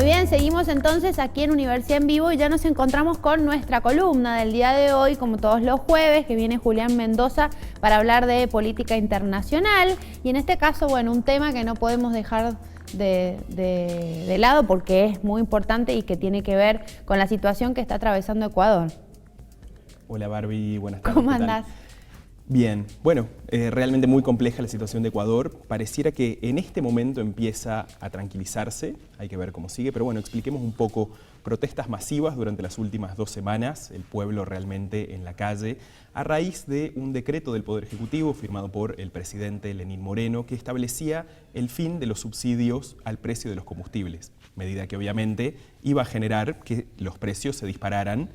bien, seguimos entonces aquí en Universidad en Vivo y ya nos encontramos con nuestra columna del día de hoy, como todos los jueves, que viene Julián Mendoza para hablar de política internacional. Y en este caso, bueno, un tema que no podemos dejar de lado porque es muy importante y que tiene que ver con la situación que está atravesando Ecuador. Hola Barbie, buenas tardes. ¿Cómo andás? Bien, bueno, realmente muy compleja la situación de Ecuador. Pareciera que en este momento empieza a tranquilizarse, hay que ver cómo sigue, pero bueno, expliquemos un poco. Protestas masivas durante las últimas 2 semanas, el pueblo realmente en la calle, a raíz de un decreto del Poder Ejecutivo firmado por el presidente Lenín Moreno que establecía el fin de los subsidios al precio de los combustibles, medida que obviamente iba a generar que los precios se dispararan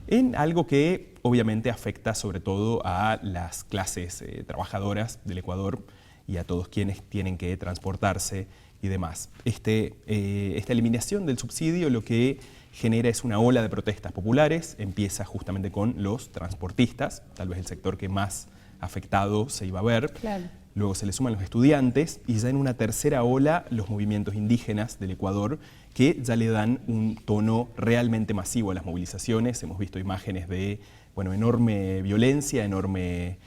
en algo que obviamente afecta sobre todo a las clases trabajadoras del Ecuador y a todos quienes tienen que transportarse y demás. Esta eliminación del subsidio lo que genera es una ola de protestas populares, empieza justamente con los transportistas, tal vez el sector que más afectado se iba a ver. Claro. Luego se le suman los estudiantes y ya en una tercera ola los movimientos indígenas del Ecuador que ya le dan un tono realmente masivo a las movilizaciones. Hemos visto imágenes de enorme violencia, enorme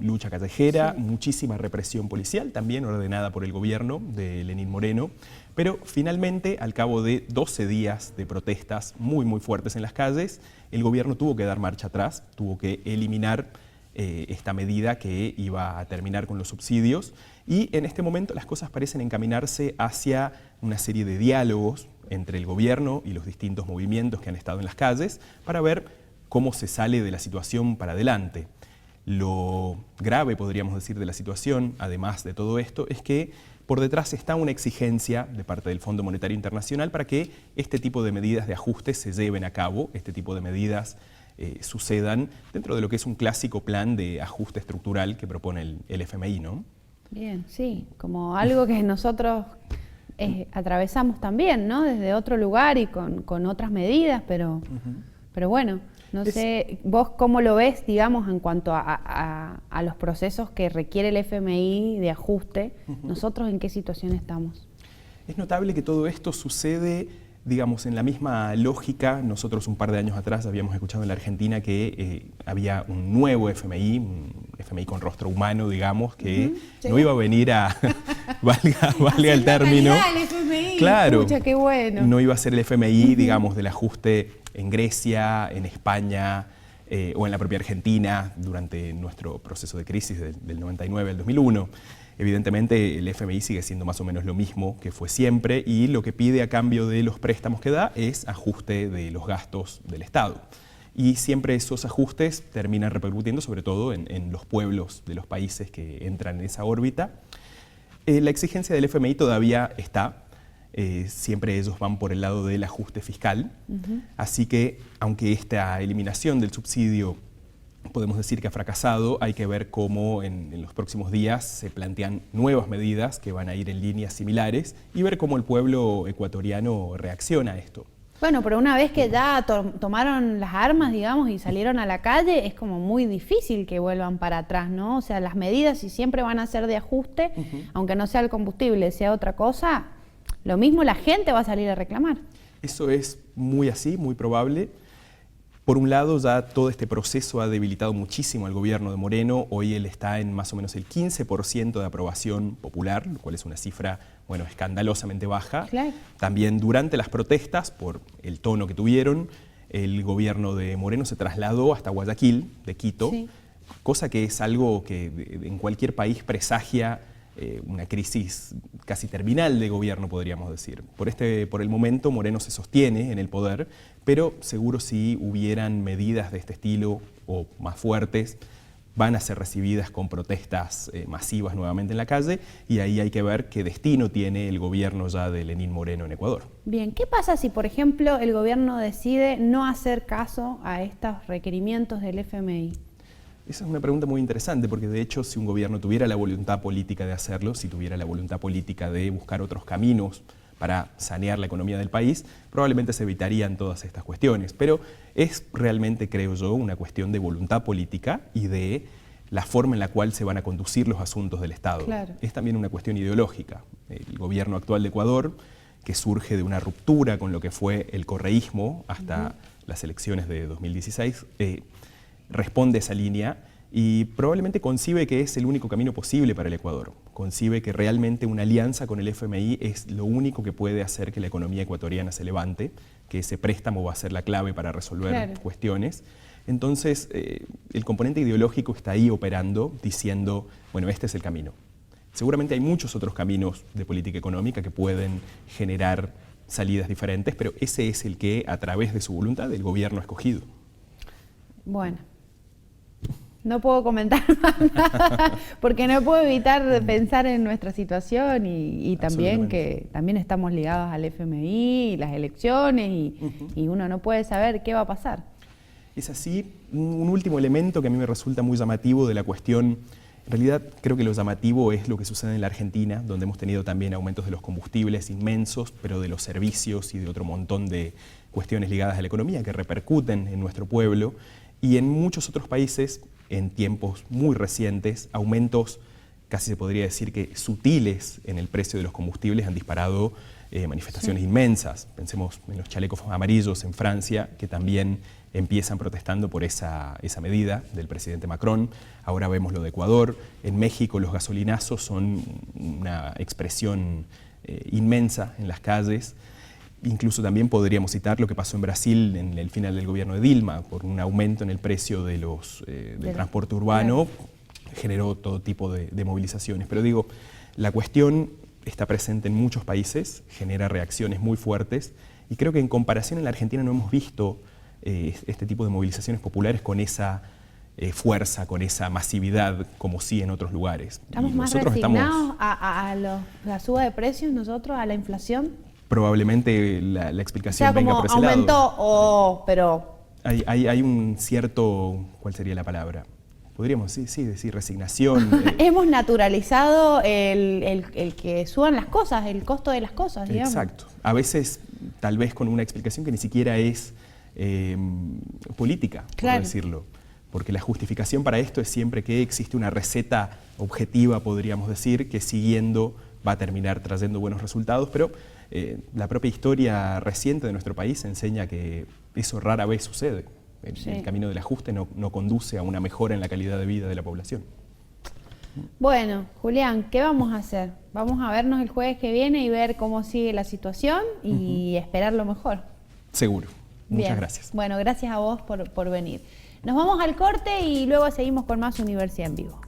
lucha callejera, sí, muchísima represión policial, también ordenada por el gobierno de Lenín Moreno. Pero finalmente, al cabo de 12 días de protestas muy fuertes en las calles, el gobierno tuvo que dar marcha atrás, tuvo que eliminar esta medida que iba a terminar con los subsidios y en este momento las cosas parecen encaminarse hacia una serie de diálogos entre el gobierno y los distintos movimientos que han estado en las calles para ver cómo se sale de la situación para adelante. Lo grave, podríamos decir, de la situación, además de todo esto, es que por detrás está una exigencia de parte del Fondo Monetario Internacional para que este tipo de medidas de ajuste se lleven a cabo, este tipo de medidas sucedan dentro de lo que es un clásico plan de ajuste estructural que propone el FMI, ¿no? Bien, sí, como algo que nosotros atravesamos también, ¿no? Desde otro lugar y con otras medidas, pero bueno, no sé, vos cómo lo ves, digamos, en cuanto a los procesos que requiere el FMI de ajuste, nosotros en qué situación estamos. Es notable que todo esto sucede, digamos, en la misma lógica. Nosotros un par de años atrás habíamos escuchado en la Argentina que había un nuevo FMI, un FMI con rostro humano, digamos, que no iba a venir a, valga el término. El FMI. Claro, escucha, qué bueno. No iba a ser el FMI, digamos, del ajuste en Grecia, en España o en la propia Argentina durante nuestro proceso de crisis del 99 al 2001. Evidentemente el FMI sigue siendo más o menos lo mismo que fue siempre y lo que pide a cambio de los préstamos que da es ajuste de los gastos del Estado. Y siempre esos ajustes terminan repercutiendo sobre todo en los pueblos de los países que entran en esa órbita. La exigencia del FMI todavía está. Siempre ellos van por el lado del ajuste fiscal, así que aunque esta eliminación del subsidio podemos decir que ha fracasado, hay que ver cómo en los próximos días se plantean nuevas medidas que van a ir en líneas similares y ver cómo el pueblo ecuatoriano reacciona a esto. Bueno, pero una vez que ya tomaron las armas, digamos, y salieron a la calle, es como muy difícil que vuelvan para atrás, ¿no? O sea, las medidas si siempre van a ser de ajuste, aunque no sea el combustible, sea otra cosa, lo mismo la gente va a salir a reclamar. Eso es muy así, muy probable. Por un lado, ya todo este proceso ha debilitado muchísimo al gobierno de Moreno. Hoy él está en más o menos el 15% de aprobación popular, lo cual es una cifra, escandalosamente baja. Claro. También durante las protestas, por el tono que tuvieron, el gobierno de Moreno se trasladó hasta Guayaquil, de Quito, sí, cosa que es algo que en cualquier país presagia una crisis casi terminal de gobierno, podríamos decir. Por el momento, Moreno se sostiene en el poder, pero seguro si hubieran medidas de este estilo o más fuertes, van a ser recibidas con protestas masivas nuevamente en la calle y ahí hay que ver qué destino tiene el gobierno ya de Lenín Moreno en Ecuador. Bien, ¿qué pasa si, por ejemplo, el gobierno decide no hacer caso a estos requerimientos del FMI? Esa es una pregunta muy interesante porque de hecho si un gobierno tuviera la voluntad política de hacerlo, si tuviera la voluntad política de buscar otros caminos para sanear la economía del país, probablemente se evitarían todas estas cuestiones. Pero es realmente, creo yo, una cuestión de voluntad política y de la forma en la cual se van a conducir los asuntos del Estado. Claro. Es también una cuestión ideológica. El gobierno actual de Ecuador que surge de una ruptura con lo que fue el correísmo hasta las elecciones de 2016, responde a esa línea y probablemente concibe que es el único camino posible para el Ecuador. Concibe que realmente una alianza con el FMI es lo único que puede hacer que la economía ecuatoriana se levante, que ese préstamo va a ser la clave para resolver cuestiones. Entonces, el componente ideológico está ahí operando, diciendo, bueno, este es el camino. Seguramente hay muchos otros caminos de política económica que pueden generar salidas diferentes, pero ese es el que, a través de su voluntad, el gobierno ha escogido. Bueno, no puedo comentar más nada, porque no puedo evitar pensar en nuestra situación y también que también estamos ligados al FMI, y las elecciones, y uno no puede saber qué va a pasar. Es así. Un último elemento que a mí me resulta muy llamativo de la cuestión. En realidad, creo que lo llamativo es lo que sucede en la Argentina, donde hemos tenido también aumentos de los combustibles inmensos, pero de los servicios y de otro montón de cuestiones ligadas a la economía que repercuten en nuestro pueblo. Y en muchos otros países, en tiempos muy recientes, aumentos, casi se podría decir que sutiles en el precio de los combustibles han disparado manifestaciones inmensas. Pensemos en los chalecos amarillos en Francia, que también empiezan protestando por esa medida del presidente Macron. Ahora vemos lo de Ecuador. En México los gasolinazos son una expresión inmensa en las calles. Incluso también podríamos citar lo que pasó en Brasil en el final del gobierno de Dilma, por un aumento en el precio de del transporte urbano, generó todo tipo de movilizaciones. Pero digo, la cuestión está presente en muchos países, genera reacciones muy fuertes, y creo que en comparación en la Argentina no hemos visto este tipo de movilizaciones populares con esa fuerza, con esa masividad, como sí en otros lugares. ¿Estamos más resignados a la suba de precios nosotros, a la inflación? Probablemente la explicación venga por ese lado. Aumentó, pero... Hay un cierto, ¿cuál sería la palabra? Podríamos decir resignación. Hemos naturalizado el que suban las cosas, el costo de las cosas, digamos. Exacto. A veces, tal vez con una explicación que ni siquiera es política, por decirlo. Porque la justificación para esto es siempre que existe una receta objetiva, podríamos decir, que siguiendo va a terminar trayendo buenos resultados, pero la propia historia reciente de nuestro país enseña que eso rara vez sucede. El camino del ajuste no conduce a una mejora en la calidad de vida de la población. Bueno, Julián, ¿qué vamos a hacer? Vamos a vernos el jueves que viene y ver cómo sigue la situación y esperar lo mejor. Seguro. Muchas Bien. gracias. Bueno, gracias a vos por venir. Nos vamos al corte y luego seguimos con más Universidad en Vivo.